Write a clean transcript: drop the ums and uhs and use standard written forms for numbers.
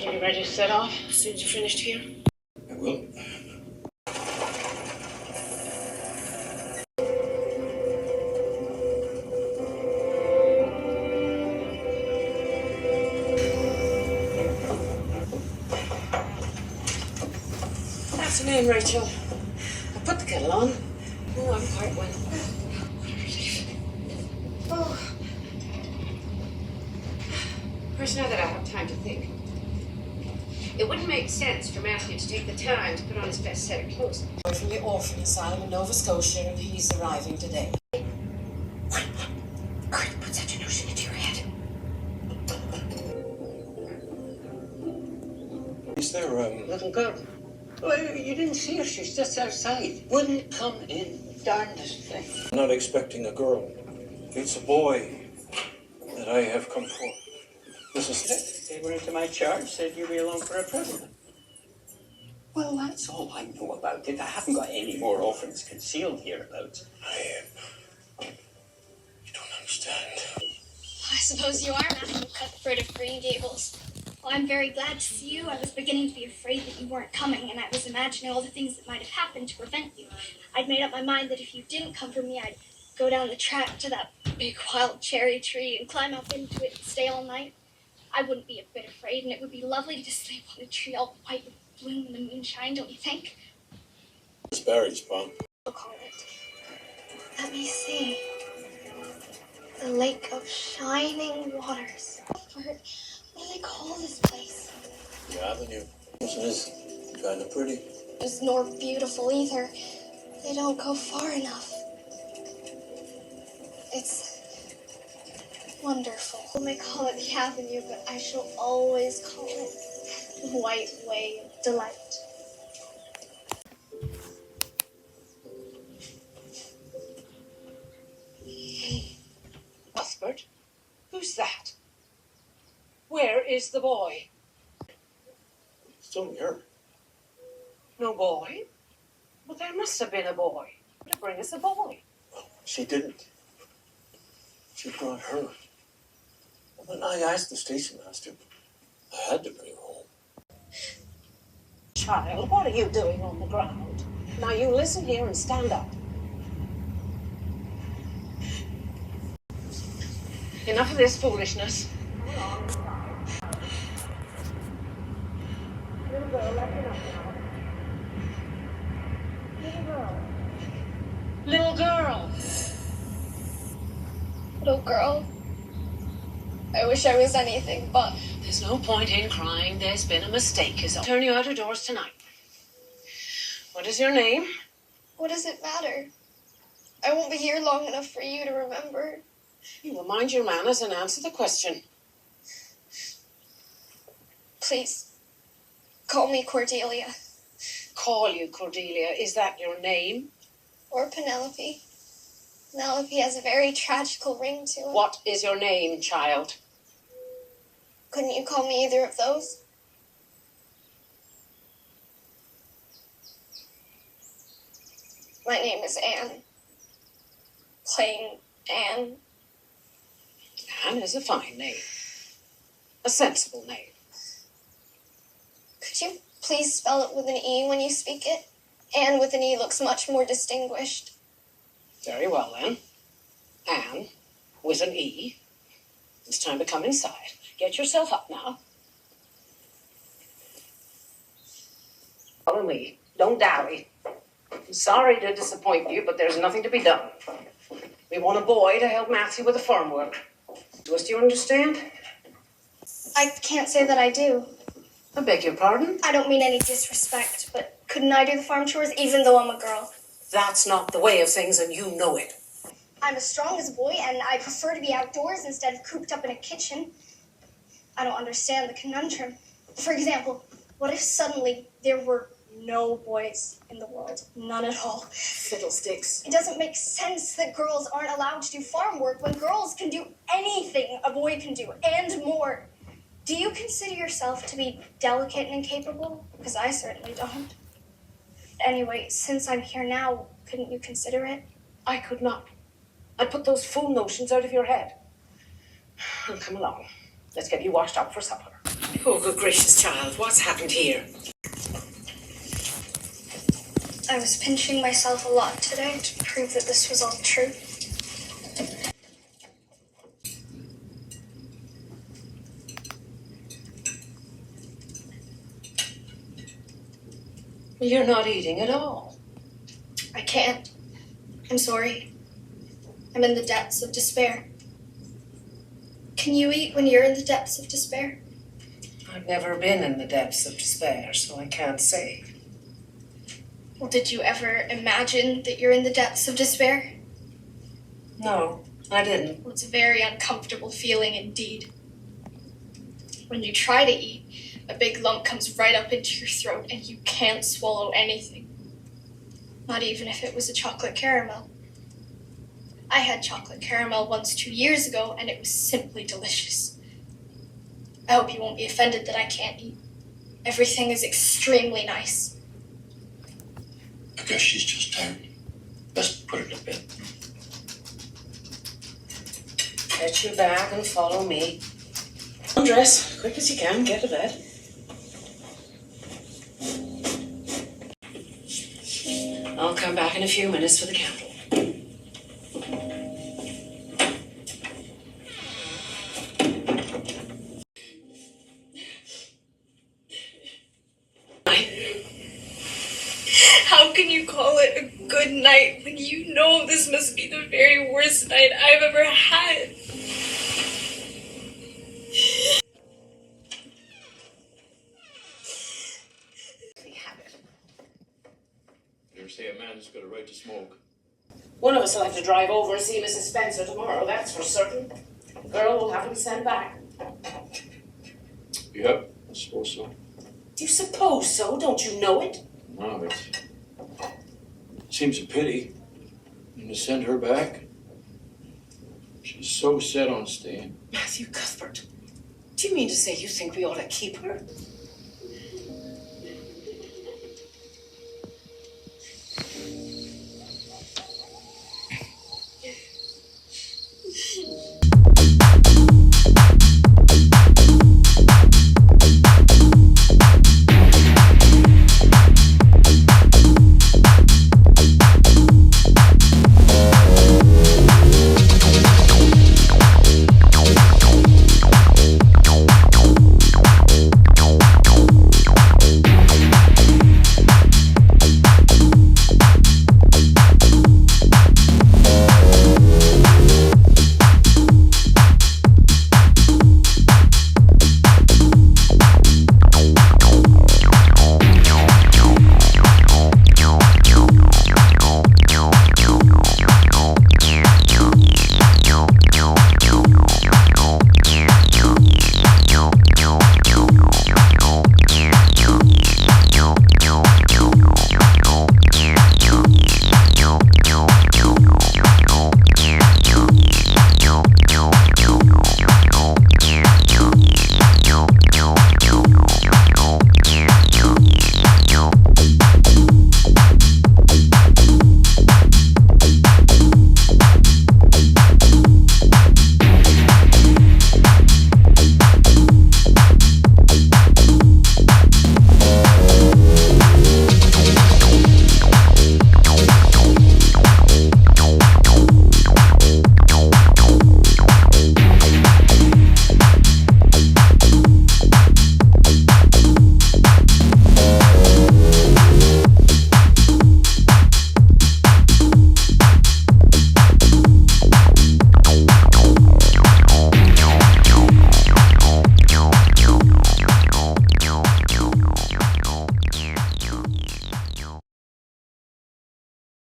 You ready to set off as soon as you're finished here? I will. Afternoon, Rachel. I put the kettle on. Oh, I'm quite well. What a relief. Oh. Of course, now that I have time to think, it wouldn't make sense for Matthew to take the time to put on his best set of clothes. From the orphan asylum in Nova Scotia, and he's arriving today. What? Could put such a notion into your head? Is there, Little girl. Well, you didn't see her. She's just outside. Wouldn't come in. Darndest thing. I'm not expecting a girl. It's a boy that I have come for. This is... They were into my charge, said you'd be along for a present. Well, that's all I know about it. I haven't got any more orphans concealed hereabouts. You don't understand. I suppose you are Matthew Cuthbert of Green Gables. Well, I'm very glad to see you. I was beginning to be afraid that you weren't coming, and I was imagining all the things that might have happened to prevent you. I'd made up my mind that if you didn't come for me, I'd go down the track to that big wild cherry tree and climb up into it and stay all night. I wouldn't be a bit afraid, and it would be lovely to just sleep on a tree all white with bloom in the moonshine, don't you think? It's Barry's prom. We'll call it. Let me see. The Lake of Shining Waters. Cuthbert, what do they call this place? The avenue. This is kind of pretty. It's nor beautiful either. They don't go far enough. It's wonderful. We may call it the avenue, but I shall always call it the White Way of Delight. Cuthbert? Who's that? Where is the boy? It's only her. No boy? Well, there must have been a boy to bring us a boy. She didn't. She brought her. When I asked the station master, I had to bring her home. Child, what are you doing on the ground? Now you listen here and stand up. Enough of this foolishness. Little girl, let me know now. Little girl. Little girl. Little girl, I wish I was anything but. There's no point in crying. There's been a mistake. I'll turn you out of doors tonight. What is your name? What does it matter? I won't be here long enough for you to remember. You will mind your manners and answer the question. Please, call me Cordelia. Call you Cordelia. Is that your name? Or Penelope. Penelope has a very tragical ring to it. What is your name, child? Couldn't you call me either of those? My name is Anne. Plain Anne. Anne is a fine name. A sensible name. Could you please spell it with an E when you speak it? Anne with an E looks much more distinguished. Very well, then. Anne, with an E. It's time to come inside. Get yourself up now. Follow me. Don't dally. I'm sorry to disappoint you, but there's nothing to be done. We want a boy to help Matthew with the farm work. Do you understand? I can't say that I do. I beg your pardon? I don't mean any disrespect, but couldn't I do the farm chores even though I'm a girl? That's not the way of things, and you know it. I'm as strong as a boy, and I prefer to be outdoors instead of cooped up in a kitchen. I don't understand the conundrum. For example, what if suddenly there were no boys in the world? None at all. Fiddlesticks. It doesn't make sense that girls aren't allowed to do farm work when girls can do anything a boy can do, and more. Do you consider yourself to be delicate and incapable? Because I certainly don't. Anyway, since I'm here now, couldn't you consider it? I could not. I'd put those fool notions out of your head. Come along. Let's get you washed up for supper. Oh, good gracious, child. What's happened here? I was pinching myself a lot today to prove that this was all true. You're not eating at all. I can't. I'm sorry. I'm in the depths of despair. Can you eat when you're in the depths of despair? I've never been in the depths of despair, so I can't say. Well, did you ever imagine that you're in the depths of despair? No, I didn't. Well, it's a very uncomfortable feeling indeed. When you try to eat, a big lump comes right up into your throat and you can't swallow anything. Not even if it was a chocolate caramel. I had chocolate caramel once 2 years ago and it was simply delicious. I hope you won't be offended that I can't eat. Everything is extremely nice. I guess she's just tired. Best put her to bed. Get your bag and follow me. Undress, quick as you can, get to bed. I'll come back in a few minutes for the candle. How can you call it a good night when you know this must be the very worst night I've ever had? You ever say a man has got a right to smoke? One of us will have to drive over and see Mrs. Spencer tomorrow, that's for certain. The girl will have to be sent back. Yep, I suppose so. Do you suppose so? Don't you know it? No, it seems a pity. And to send her back? She's so set on staying. Matthew Cuthbert, do you mean to say you think we ought to keep her?